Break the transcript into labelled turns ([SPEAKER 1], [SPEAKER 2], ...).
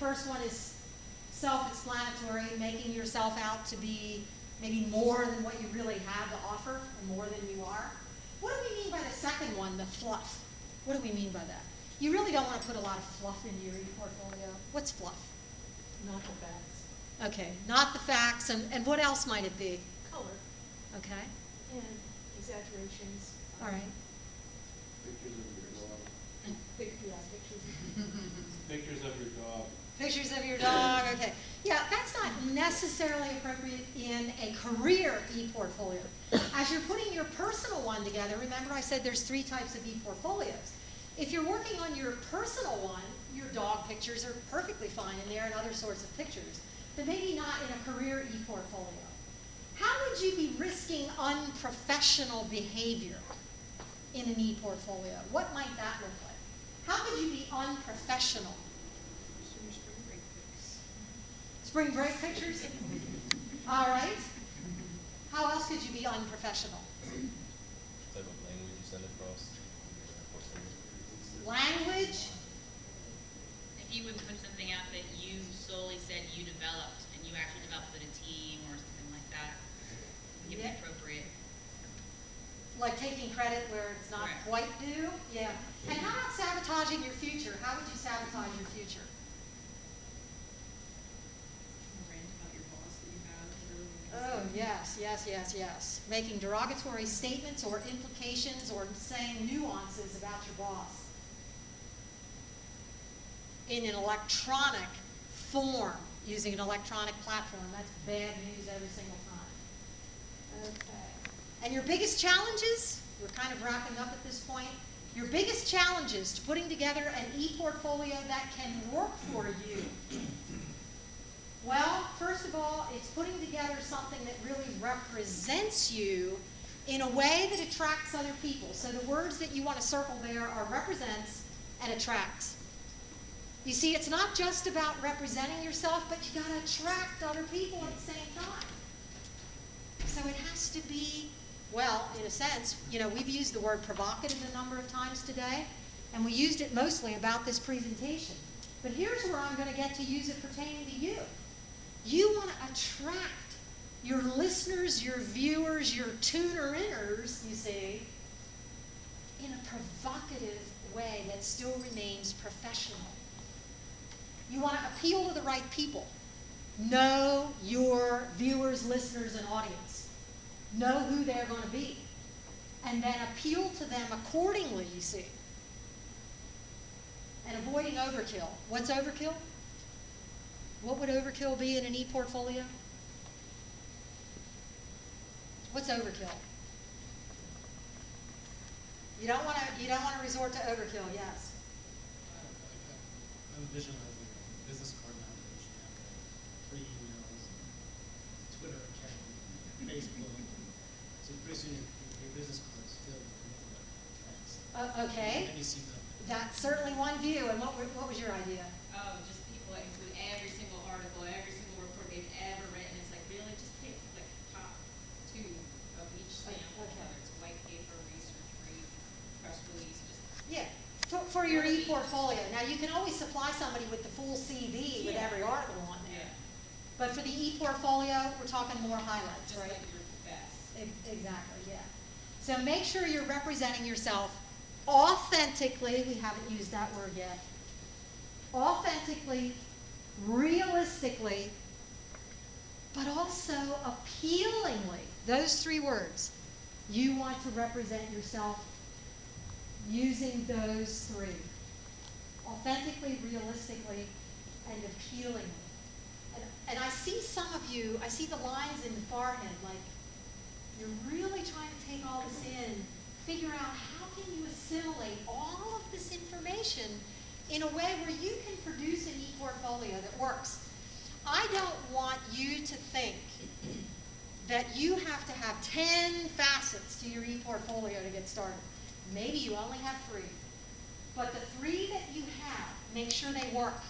[SPEAKER 1] first one is self-explanatory, making yourself out to be maybe more than what you really have to offer, or more than you are. What do we mean by the second one, the fluff? What do we mean by that? You really don't want to put a lot of fluff into your e-portfolio. What's fluff?
[SPEAKER 2] Not the facts.
[SPEAKER 1] Okay, not the facts, and what else might it be?
[SPEAKER 2] Color.
[SPEAKER 1] Okay.
[SPEAKER 2] And exaggerations.
[SPEAKER 1] All right.
[SPEAKER 3] Pictures of your dog.
[SPEAKER 2] Pictures.
[SPEAKER 3] Pictures of your dog.
[SPEAKER 1] Pictures of your dog, okay. Yeah, that's not necessarily appropriate in a career e-portfolio. As you're putting your personal one together, remember I said there's 3 types of e-portfolios. If you're working on your personal one, your dog pictures are perfectly fine in there and other sorts of pictures, but maybe not in a career e-portfolio. How would you be risking unprofessional behavior in an e-portfolio? What might that look like? How could you be unprofessional? Spring break pictures? All right. How else could you be unprofessional?
[SPEAKER 4] Type of language you send across.
[SPEAKER 1] Language?
[SPEAKER 5] If you would put something out that you solely said you developed, and you actually developed with a team or something like that, give it appropriate.
[SPEAKER 1] Like taking credit where it's not
[SPEAKER 5] Correct.
[SPEAKER 1] quite due? Yeah. And how about sabotaging your future? How would you sabotage your future?
[SPEAKER 5] Rant about your boss that you have.
[SPEAKER 1] Oh, yes, yes, yes, yes. Making derogatory statements or implications or saying nuances about your boss in an electronic form, using an electronic platform. That's bad news every single time. Okay. And your biggest challenges, we're kind of wrapping up at this point, your biggest challenges to putting together an e-portfolio that can work for you. Well, first of all, it's putting together something that really represents you in a way that attracts other people. So the words that you want to circle there are represents and attracts. You see, it's not just about representing yourself, but you got to attract other people at the same time. So it has to be, well, in a sense, you know, we've used the word provocative a number of times today, and we used it mostly about this presentation. But here's where I'm going to get to use it pertaining to you. You want to attract your listeners, your viewers, your tuner-inners, you see, in a provocative way that still remains professional. You want to appeal to the right people. Know your viewers, listeners, and audience. Know who they're going to be. And then appeal to them accordingly, you see. And avoiding overkill. What's overkill? What would overkill be in an e-portfolio? What's overkill? You don't want to resort to overkill, yes.
[SPEAKER 6] I envision a business card nowadays. You have free emails, Twitter account, Facebook. So pretty soon your business card is filled with text.
[SPEAKER 1] Okay.
[SPEAKER 6] And you see them.
[SPEAKER 1] That's certainly one view. And what was your idea?
[SPEAKER 5] Oh, just people that include every single article, every single report they've ever written. It's like, really, just pick like top 2 of each sample,
[SPEAKER 1] Okay.
[SPEAKER 5] whether it's white paper, research brief, press release, just
[SPEAKER 1] Yeah, for your e-portfolio. Now, you can always supply somebody with the full CV with
[SPEAKER 5] Yeah.
[SPEAKER 1] every article on there.
[SPEAKER 5] yeah,
[SPEAKER 1] But for the e-portfolio, we're talking more highlights,
[SPEAKER 5] just
[SPEAKER 1] right?
[SPEAKER 5] like your best.
[SPEAKER 1] Exactly, yeah. So make sure you're representing yourself authentically. We haven't used that word yet. Authentically, realistically, but also appealingly. Those 3 words. You want to represent yourself using those 3. Authentically, realistically, and appealingly. And I see some of you, I see the lines in the forehead, like you're really trying to take all this in, figure out how can you assimilate all of this information in a way where you can produce an e-portfolio that works. I don't want you to think that you have to have 10 facets to your e-portfolio to get started. Maybe you only have 3. But the 3 that you have, make sure they work.